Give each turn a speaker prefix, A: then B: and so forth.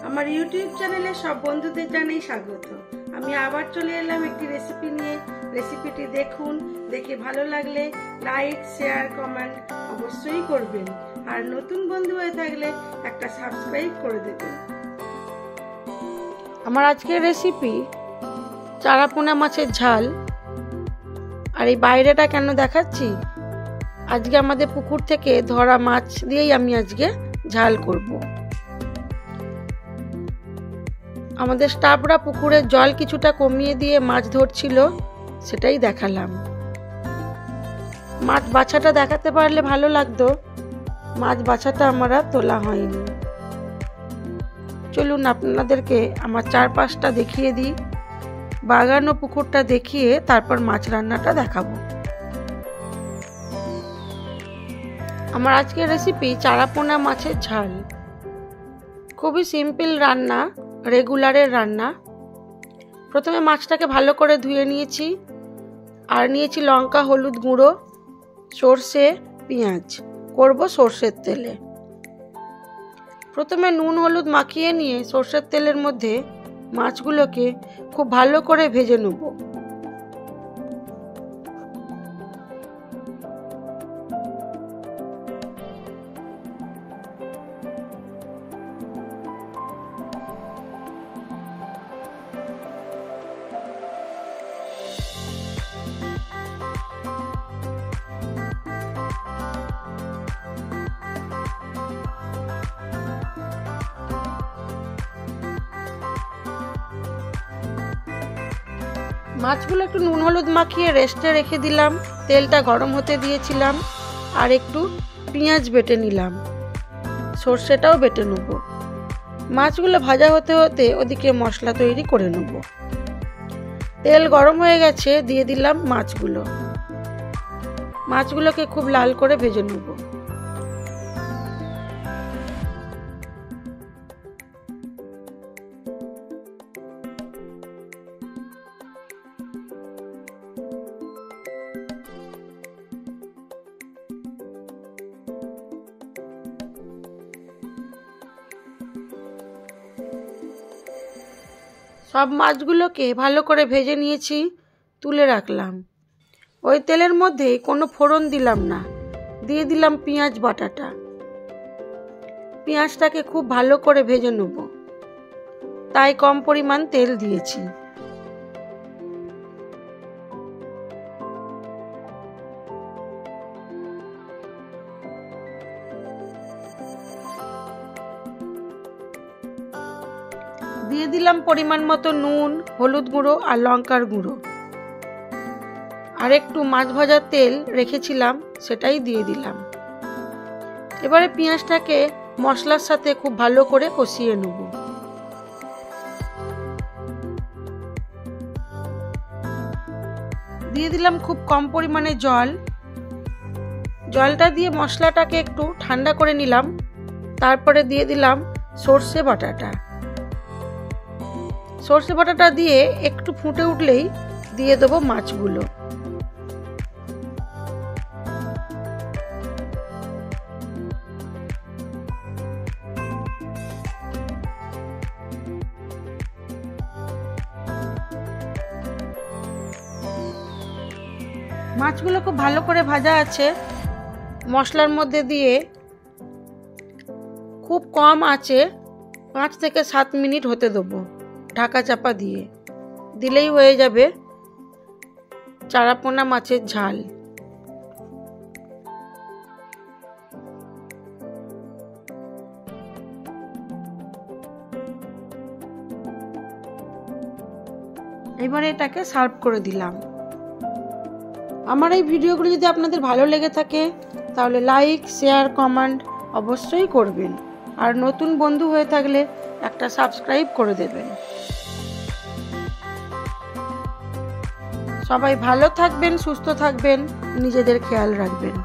A: আমার ইউটিউব চ্যানেলে সব বন্ধুদের জানাই স্বাগত। আমি আবার চলে এলাম একটি রেসিপি নিয়ে। রেসিপিটি দেখুন, দেখে ভালো লাগলে লাইক, শেয়ার, কমেন্ট অবশ্যই করবেন। আর নতুন বন্ধু হয়ে থাকলে একটা সাবস্ক্রাইব করে দেবেন। আমার আজকের রেসিপি চারাপোনা মাছের ঝাল। আর এই বাইরেটা কেন দেখাচ্ছি, আজকে আমাদের পুকুর থেকে ধরা মাছ দিয়েই আমি আজকে ঝাল করব। আমাদের স্টাফরা পুকুরের জল কিছুটা কমিয়ে দিয়ে মাছ ধরছিল, সেটাই দেখালাম। মাছ বাছাটা দেখাতে পারলে ভালো লাগতো, মাছ বাছাটা আমরা তোলা হয়নি। চলুন আপনাদেরকে আমার চারপাশটা দেখিয়ে দিই, বাগান ও পুকুরটা দেখিয়ে তারপর মাছ রান্নাটা দেখাবো। আমার আজকের রেসিপি চারাপোনা মাছের ঝাল। খুবই সিম্পল রান্না, রেগুলারের রান্না। প্রথমে মাছটাকে ভালো করে ধুয়ে নিয়েছি, আর নিয়েছি লঙ্কা, হলুদ গুঁড়ো, সর্ষে, পেঁয়াজ। করব সর্ষের তেলে। প্রথমে নুন হলুদ মাখিয়ে নিয়ে সর্ষের তেলের মধ্যে মাছগুলোকে খুব ভালো করে ভেজে নেব। মাছগুলো একটু নুন হলুদ মাখিয়ে রেস্টে রেখে দিলাম। তেলটা গরম হতে দিয়েছিলাম, আর একটু পেঁয়াজ বেটে নিলাম, সর্ষেটাও বেটে নেব। মাছগুলো ভাজা হতে হতে ওদিকে মশলা তৈরি করে নেব। তেল গরম হয়ে গেছে, দিয়ে দিলাম মাছগুলোকে খুব লাল করে ভেজে নেব। সব মাছগুলোকে ভালো করে ভেজে নিয়েছি, তুলে রাখলাম। ওই তেলের মধ্যে কোনো ফোড়ন দিলাম না, দিয়ে দিলাম পেঁয়াজ বাটাটা। পেঁয়াজটাকে খুব ভালো করে ভেজে নেব, তাই কম পরিমাণ তেল দিয়েছি। দিয়ে দিলাম পরিমাণ মতো নুন, হলুদ গুঁড়ো আর লঙ্কার গুঁড়ো। আর একটু মাছ ভাজার তেল রেখেছিলাম, সেটাই দিয়ে দিলাম। এবারে পেঁয়াজটাকে মশলার সাথে খুব ভালো করে কষিয়ে নেব। দিয়ে দিলাম খুব কম পরিমাণে জল। জলটা দিয়ে মশলাটাকে একটু ঠান্ডা করে নিলাম। তারপরে দিয়ে দিলাম সর্ষে বাটাটা। সর্ষে বাটাটা দিয়ে একটু ফুটে উঠলেই দিয়ে দেবো মাছগুলো। মাছগুলো খুব ভালো করে ভাজা আছে, মশলার মধ্যে দিয়ে খুব কম আঁচে 5 থেকে 7 মিনিট হতে দেবো, ঢাকা চাপা দিয়ে। দিলেই হয়ে যাবে চারাপোনা মাছের ঝাল। এবারে এটাকে সার্ভ করে দিলাম। আমার এই ভিডিওগুলো যদি আপনাদের ভালো লেগে থাকে তাহলে লাইক, শেয়ার, কমেন্ট অবশ্যই করবেন। আর নতুন বন্ধু হয়ে থাকলে একটা সাবস্ক্রাইব করে দেবেন। সবাই ভালো থাকবেন, সুস্থ থাকবেন, নিজেদের খেয়াল রাখবেন।